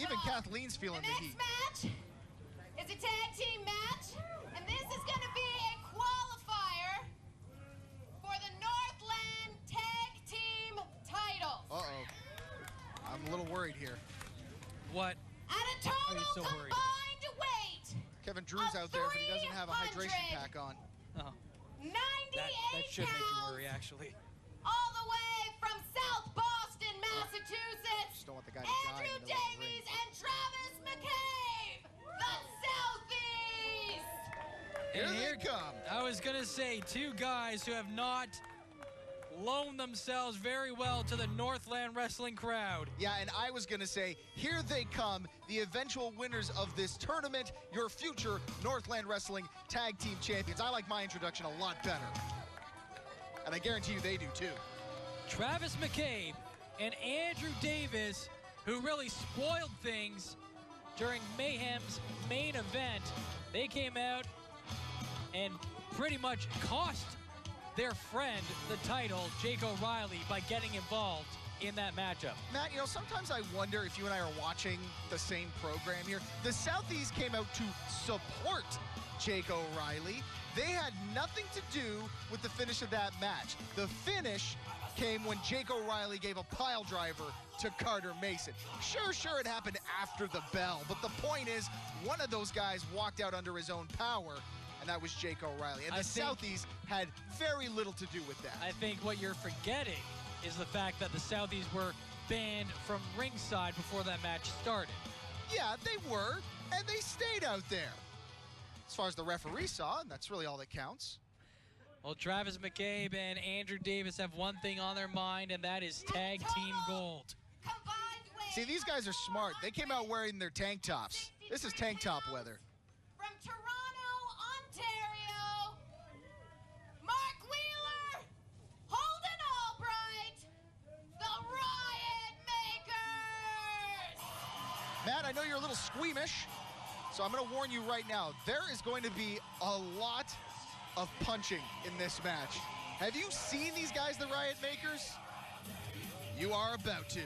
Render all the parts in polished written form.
Even Kathleen's feeling the heat. The next match is a tag team match, and this is going to be a qualifier for the Northland Tag Team titles. Uh-oh. I'm a little worried here. What? At a total so worried? combined weight Kevin Drew's out there, but he doesn't have a hydration pack on. Oh, 98 that should make you pounds, worry, actually. all the way from South Boston, Massachusetts, Just don't want the guy to die Andrew in the middle of the ring. Davies and Travis McCabe, the Southies. Here they come. I was going to say, two guys who have not loaned themselves very well to the Northland Wrestling crowd. Yeah, and I was going to say, here they come, the eventual winners of this tournament, your future Northland Wrestling Tag Team Champions. I like my introduction a lot better. And I guarantee you they do too. Travis McCabe and Andrew Davis, who really spoiled things during Mayhem's main event. They came out and pretty much cost their friend the title, Jake O'Reilly, by getting involved in that matchup. Matt, you know, sometimes I wonder if you and I are watching the same program here. The Southies came out to support Jake O'Reilly. They had nothing to do with the finish of that match. The finish came when Jake O'Reilly gave a pile driver to Carter Mason. Sure, it happened after the bell, but the point is, one of those guys walked out under his own power, and that was Jake O'Reilly. And the Southies had very little to do with that. I think what you're forgetting is the fact that the Southies were banned from ringside before that match started. Yeah, they were, and they stayed out there. As far as the referee saw, and that's really all that counts. Well, Travis McCabe and Andrew Davis have one thing on their mind, and that is tag team gold. See, these guys are smart. They came out wearing their tank tops. This is tank top weather. From Toronto, Ontario, Mark Wheeler, Holden Albright, the Riotmakers. Matt, I know you're a little squeamish, so I'm going to warn you right now. There is going to be a lot of punching in this match. Have you seen these guys, the Riotmakers? You are about to.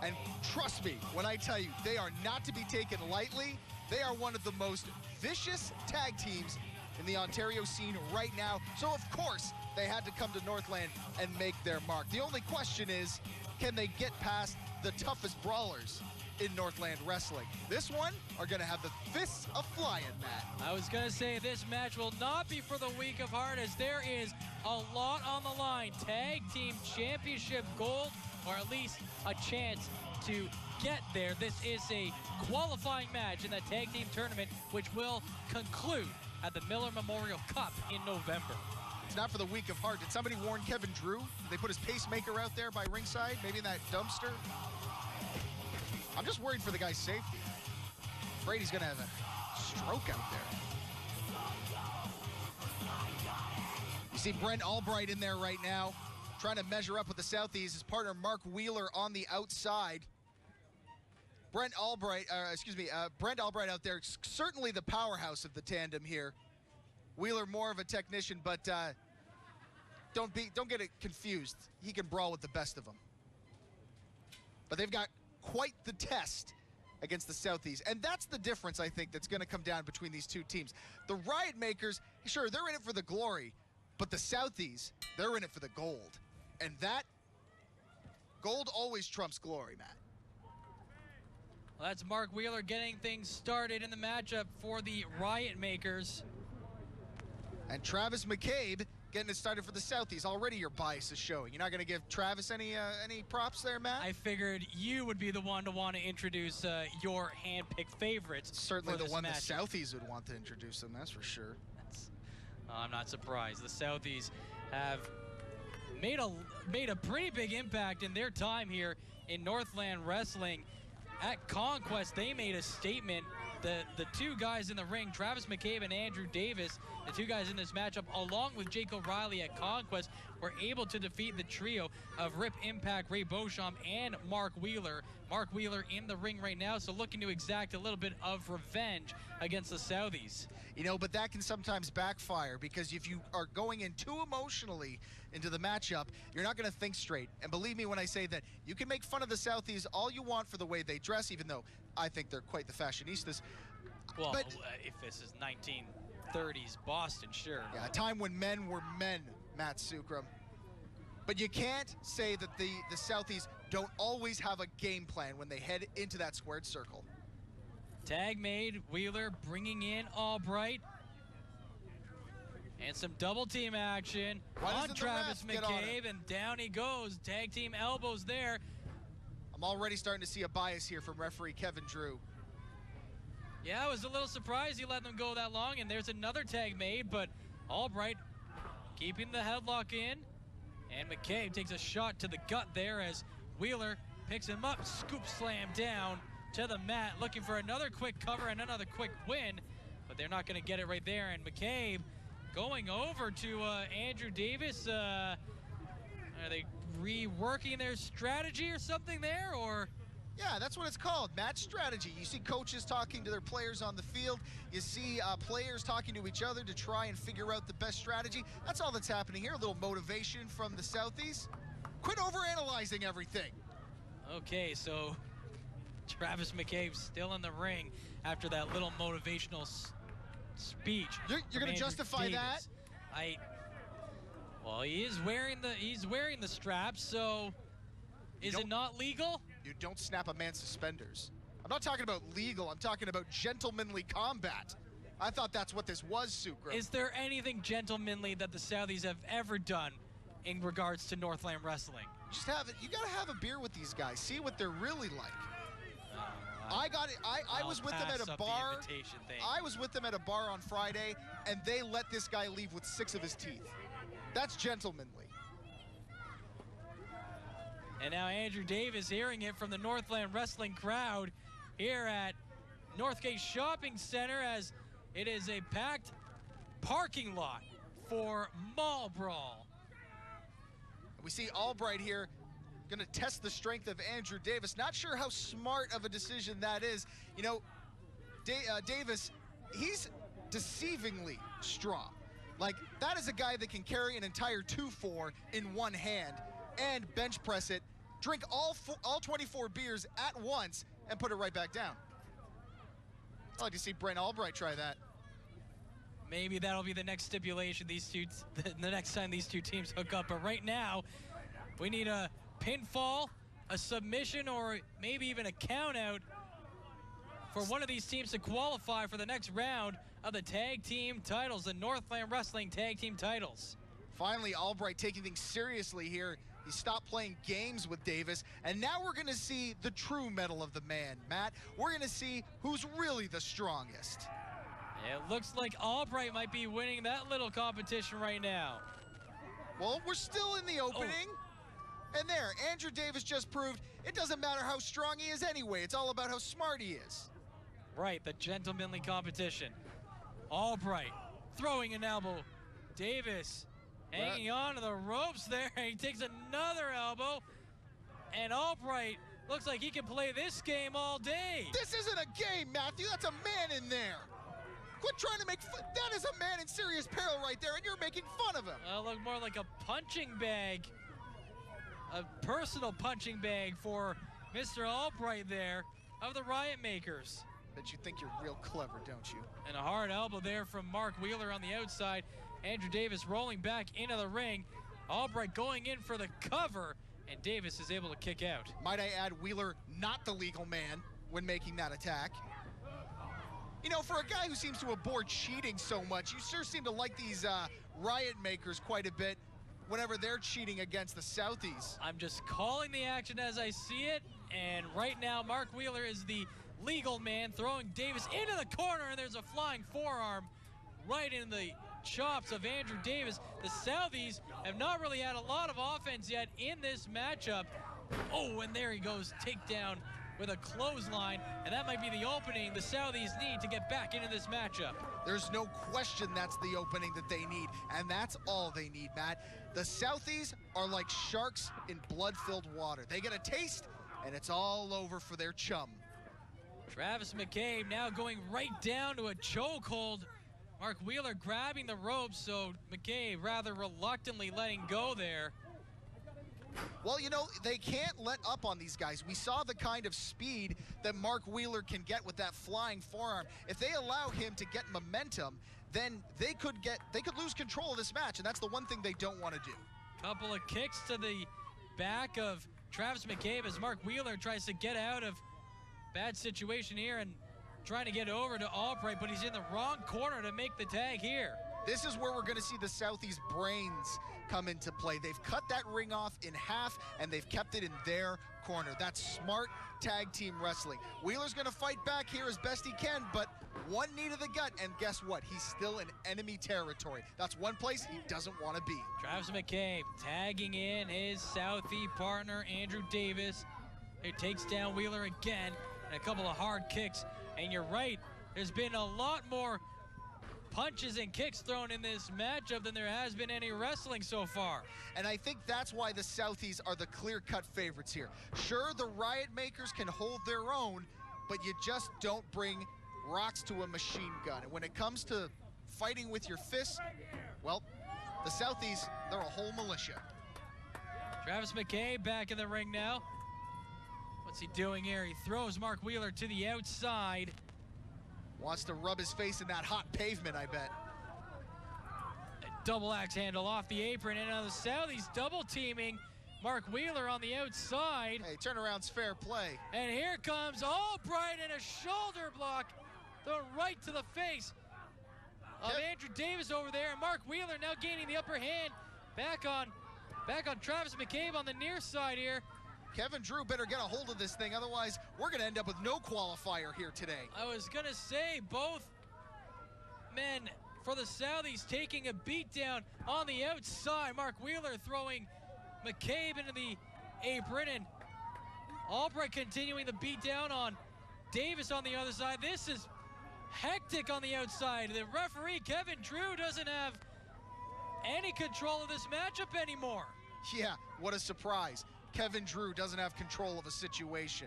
And trust me when I tell you, they are not to be taken lightly. They are one of the most vicious tag teams in the Ontario scene right now. So, of course, they had to come to Northland and make their mark. The only question is, can they get past the toughest brawlers in Northland Wrestling? This one are going to have the fists of flying, Matt. I was going to say this match will not be for the weak of heart, as there is a lot on the line. Tag Team Championship gold, or at least a chance to get there. This is a qualifying match in the Tag Team Tournament, which will conclude at the Miller Memorial Cup in November. It's not for the weak of heart. Did somebody warn Kevin Drew? Did they put his pacemaker out there by ringside, maybe in that dumpster? I'm just worried for the guy's safety. Afraid he's going to have a stroke out there. You see Brent Albright in there right now, trying to measure up with the Southies. His partner Mark Wheeler on the outside. Brent Albright out there, certainly the powerhouse of the tandem here. Wheeler more of a technician, but don't get it confused. He can brawl with the best of them. But they've got quite the test against the Southies, and that's the difference, I think, that's going to come down between these two teams. The Riotmakers, sure, they're in it for the glory, but the Southies, they're in it for the gold. And that gold always trumps glory, Matt. Well, that's Mark Wheeler getting things started in the matchup for the Riotmakers. And Travis McCabe getting it started for the Southies. Already your bias is showing. You're not going to give Travis any props there, Matt? I figured you would be the one to want to introduce your hand-picked favorites. Certainly the one match. the Southies would want to introduce them, that's for sure. I'm not surprised. The Southies have made a pretty big impact in their time here in Northland Wrestling. At Conquest, they made a statement. The two guys in the ring, Travis McCabe and Andrew Davis, the two guys in this matchup, along with Jake O'Reilly at Conquest, were able to defeat the trio of Rip Impact, Ray Beauchamp, and Mark Wheeler. Mark Wheeler in the ring right now, so looking to exact a little bit of revenge against the Southies. You know, but that can sometimes backfire, because if you are going in too emotionally into the matchup, you're not going to think straight. And believe me when I say that, you can make fun of the Southies all you want for the way they dress, even though I think they're quite the fashionistas. Well, but, if this is 1930s Boston, sure. yeah, a time when men were men, Matt Sukram. But you can't say that the Southies don't always have a game plan when they head into that squared circle. Tag made, Wheeler bringing in Albright. And some double team action on Travis McCabe, and down he goes. Tag team elbows there. I'm already starting to see a bias here from referee Kevin Drew. Yeah, I was a little surprised he let them go that long, and there's another tag made, but Albright keeping the headlock in, and McCabe takes a shot to the gut there as Wheeler picks him up, scoop slam down to the mat, looking for another quick cover and another quick win, but they're not going to get it right there, and McCabe going over to Andrew Davis. Are they reworking their strategy or something there, or? Yeah, that's what it's called, match strategy. You see coaches talking to their players on the field. You see players talking to each other to try and figure out the best strategy. That's all that's happening here. A little motivation from the Southies. Quit overanalyzing everything. Okay, so Travis McCabe still in the ring after that little motivational speech. You're going to justify Davis. that? Well, he's wearing the straps, so is it not legal? You don't snap a man's suspenders. I'm not talking about legal. I'm talking about gentlemanly combat. I thought that's what this was, Sukra. Is there anything gentlemanly that the Southies have ever done in regards to Northland wrestling? Just have it. You got to have a beer with these guys. See what they're really like. I was with them at a bar. I was with them at a bar on Friday, and they let this guy leave with 6 of his teeth. That's gentlemanly. And now Andrew Davis hearing it from the Northland Wrestling crowd here at Northgate Shopping Center, as it is a packed parking lot for Mall Brawl. We see Albright here going to test the strength of Andrew Davis. Not sure how smart of a decision that is. You know, Davis, he's deceivingly strong. Like, that is a guy that can carry an entire 2-4 in one hand and bench press it, drink all 24 beers at once, and put it right back down. I'd like to see Brent Albright try that. Maybe that'll be the next stipulation, the next time these two teams hook up. But right now, we need a pinfall, a submission, or maybe even a count out for one of these teams to qualify for the next round of the tag team titles, the Northland Wrestling tag team titles. Finally, Albright taking things seriously here. He stopped playing games with Davis, and now we're going to see the true mettle of the man, Matt. We're going to see who's really the strongest. It looks like Albright might be winning that little competition right now. Well, we're still in the opening. And there, Andrew Davis just proved it doesn't matter how strong he is anyway. It's all about how smart he is. Right, the gentlemanly competition. Albright throwing an elbow. Davis hanging on to the ropes there. He takes another elbow. And Albright looks like he can play this game all day. This isn't a game, Matthew. That's a man in there. Quit trying to make fun. That is a man in serious peril right there, and you're making fun of him. Look more like a punching bag. A personal punching bag for Mr. Albright there of the Riotmakers. Bet you think you're real clever, don't you? And a hard elbow there from Mark Wheeler on the outside. Andrew Davis rolling back into the ring. Albright going in for the cover, and Davis is able to kick out. Might I add, Wheeler not the legal man when making that attack. You know, for a guy who seems to abhor cheating so much, you sure seem to like these Riotmakers quite a bit whenever they're cheating against the Southies. I'm just calling the action as I see it, and right now Mark Wheeler is the legal man, throwing Davis into the corner, and there's a flying forearm right in the chops of Andrew Davis. The Southies have not really had a lot of offense yet in this matchup. Oh, and there he goes, takedown with a clothesline, and that might be the opening the Southies need to get back into this matchup. There's no question that's the opening that they need, and that's all they need, Matt. The Southies are like sharks in blood-filled water. They get a taste, and it's all over for their chum. Travis McCabe now going right down to a chokehold. Mark Wheeler grabbing the ropes, so McCabe rather reluctantly letting go there. Well, you know, they can't let up on these guys. We saw the kind of speed that Mark Wheeler can get with that flying forearm. If they allow him to get momentum, then they could lose control of this match, and that's the one thing they don't want to do. Couple of kicks to the back of Travis McCabe as Mark Wheeler tries to get out of bad situation here and trying to get over to Albright, but he's in the wrong corner to make the tag here. This is where we're going to see the Southies' brains come into play. They've cut that ring off in half, and they've kept it in their corner. That's smart tag team wrestling. Wheeler's going to fight back here as best he can, but one knee to the gut, and guess what? He's still in enemy territory. That's one place he doesn't want to be. Travis McCabe tagging in his Southie partner, Andrew Davis. He takes down Wheeler again, and a couple of hard kicks. And you're right, there's been a lot more punches and kicks thrown in this matchup than there has been any wrestling so far. And I think that's why the Southies are the clear-cut favorites here. Sure, the Riotmakers can hold their own, but you just don't bring rocks to a machine gun. And when it comes to fighting with your fists, well, the Southies, they're a whole militia. Travis McCabe back in the ring now. What's he doing here? He throws Mark Wheeler to the outside. Wants to rub his face in that hot pavement, I bet. A double axe handle off the apron, and now the Southies double teaming Mark Wheeler on the outside. Hey, turnaround's fair play. And here comes Albright and a shoulder block thrown right to the face of Andrew Davis over there. And Mark Wheeler now gaining the upper hand. Back on Travis McCabe on the near side here. Kevin Drew better get a hold of this thing, otherwise we're going to end up with no qualifier here today. I was going to say both men for the Southies taking a beatdown on the outside. Mark Wheeler throwing McCabe into the apron, and Albright continuing the beatdown on Davis on the other side. This is hectic on the outside. The referee, Kevin Drew, doesn't have any control of this matchup anymore. Yeah, what a surprise. Kevin Drew doesn't have control of a situation.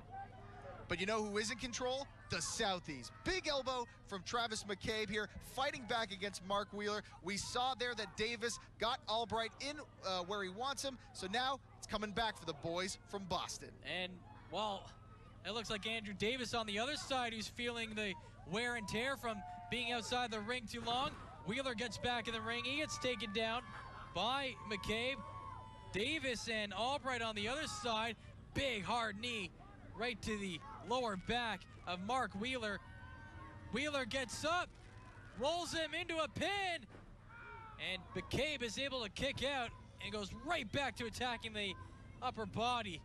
But you know who is in control? The Southies. Big elbow from Travis McCabe here, fighting back against Mark Wheeler. We saw there that Davis got Albright in where he wants him, so now it's coming back for the boys from Boston. And, well, it looks like Andrew Davis on the other side who's feeling the wear and tear from being outside the ring too long. Wheeler gets back in the ring. He gets taken down by McCabe. Davis and Albright on the other side. Big hard knee right to the lower back of Mark Wheeler. Wheeler gets up, rolls him into a pin, and McCabe is able to kick out and goes right back to attacking the upper body.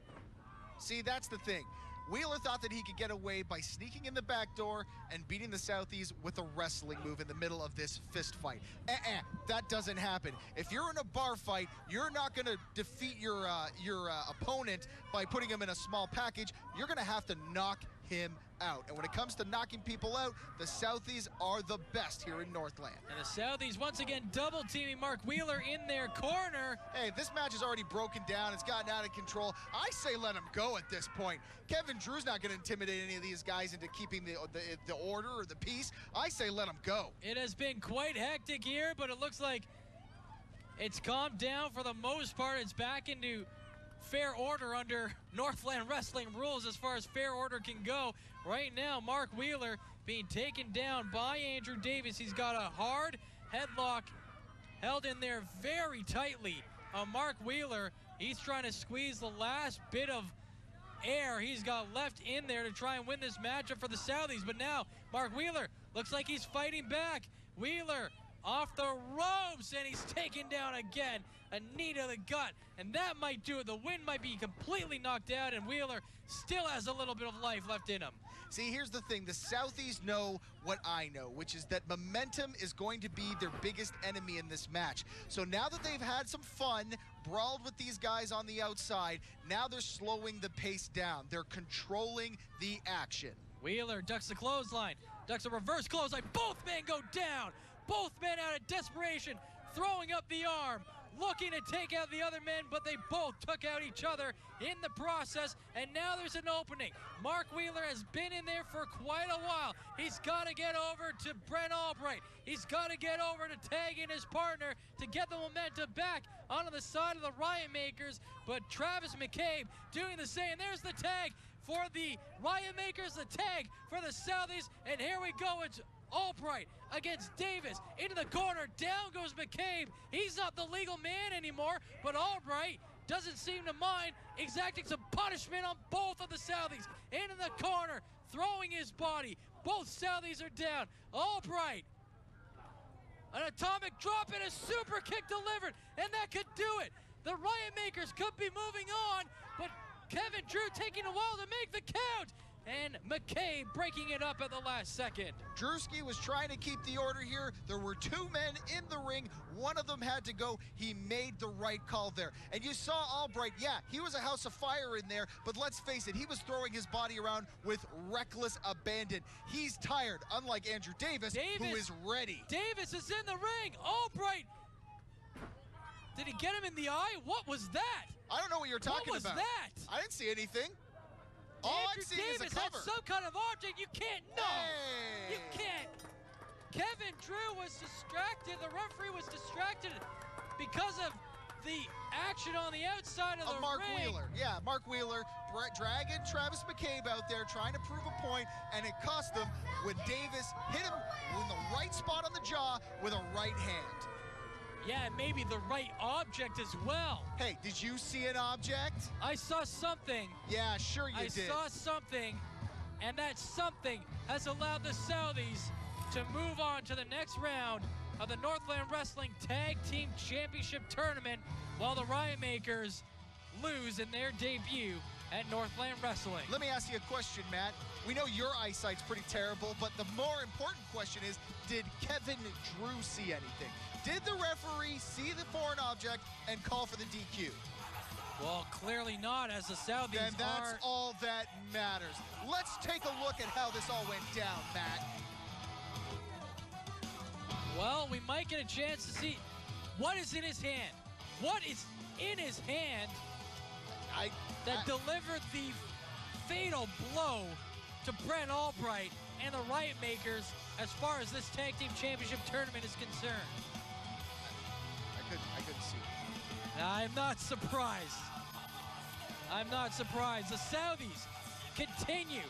See, that's the thing. Wheeler thought that he could get away by sneaking in the back door and beating the Southies with a wrestling move in the middle of this fist fight. That doesn't happen. If you're in a bar fight, you're not going to defeat your opponent by putting him in a small package. You're going to have to knock him out. And when it comes to knocking people out, the Southies are the best here in Northland. And the Southies once again double teaming Mark Wheeler in their corner. Hey, this match is already broken down. It's gotten out of control. I say let him go at this point. Kevin Drew's not going to intimidate any of these guys into keeping the order or the peace. I say let him go. It has been quite hectic here, but it looks like it's calmed down for the most part. It's back into fair order under Northland Wrestling rules as far as fair order can go. Right now, Mark Wheeler being taken down by Andrew Davis. He's got a hard headlock held in there very tightly on Mark Wheeler. He's trying to squeeze the last bit of air he's got left in there to try and win this matchup for the Southies. But now, Mark Wheeler looks like he's fighting back. Wheeler off the ropes, and he's taken down again. A knee to the gut, and that might do it. The wind might be completely knocked out, and Wheeler still has a little bit of life left in him. See, here's the thing. The Southies know what I know, which is that momentum is going to be their biggest enemy in this match. So now that they've had some fun, brawled with these guys on the outside, now they're slowing the pace down. They're controlling the action. Wheeler ducks the clothesline, ducks a reverse clothesline. Both men go down. Both men out of desperation, throwing up the arm. looking to take out the other men, but they both took out each other in the process, and now there's an opening. Mark Wheeler has been in there for quite a while. He's got to get over to Brent Albright. He's got to get over to tag in his partner to get the momentum back onto the side of the Riotmakers, but Travis McCabe doing the same. There's the tag for the Riotmakers, the tag for the Southies, and here we go. It's Albright against Davis into the corner. Down goes McCabe. He's not the legal man anymore, but Albright doesn't seem to mind, exacting some punishment on both of the Southies. Into the corner, throwing his body. Both Southies are down. Albright, an atomic drop and a super kick delivered, and that could do it. The Riotmakers could be moving on, but Kevin Drew taking a while to make the count, and McCabe breaking it up at the last second. Drewski was trying to keep the order here. There were two men in the ring. One of them had to go. He made the right call there. And you saw Albright, yeah, he was a house of fire in there, but let's face it, he was throwing his body around with reckless abandon. He's tired, unlike Andrew Davis, who is ready. Davis is in the ring. Albright, did he get him in the eye? What was that? I don't know what you're talking about. What was that? I didn't see anything. All Andrew I'm seeing Davis is a cover. had some kind of object. You can't know. Hey. You can't. Kevin Drew was distracted. The referee was distracted because of the action on the outside of the Mark ring. Wheeler. Yeah, Mark Wheeler dragging Travis McCabe out there, trying to prove a point, and it cost them when Davis hit him in the right spot on the jaw with a right hand. Yeah, maybe the right object as well. Hey, did you see an object? I saw something. Yeah, sure you did. I saw something, and that something has allowed the Southies to move on to the next round of the Northland Wrestling Tag Team Championship Tournament, while the Riotmakers lose in their debut at Northland Wrestling. Let me ask you a question, Matt. We know your eyesight's pretty terrible, but the more important question is, did Kevin Drew see anything? Did the referee see the foreign object and call for the DQ? Well, clearly not, as the Southies Then that's all that matters. Let's take a look at how this all went down, Matt. Well, we might get a chance to see what is in his hand. What is in his hand that delivered the fatal blow to Brent Albright and the Riotmakers as far as this Tag Team Championship Tournament is concerned? I couldn't see it. I'm not surprised. I'm not surprised. The Southies continue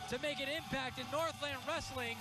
to make an impact in Northland Wrestling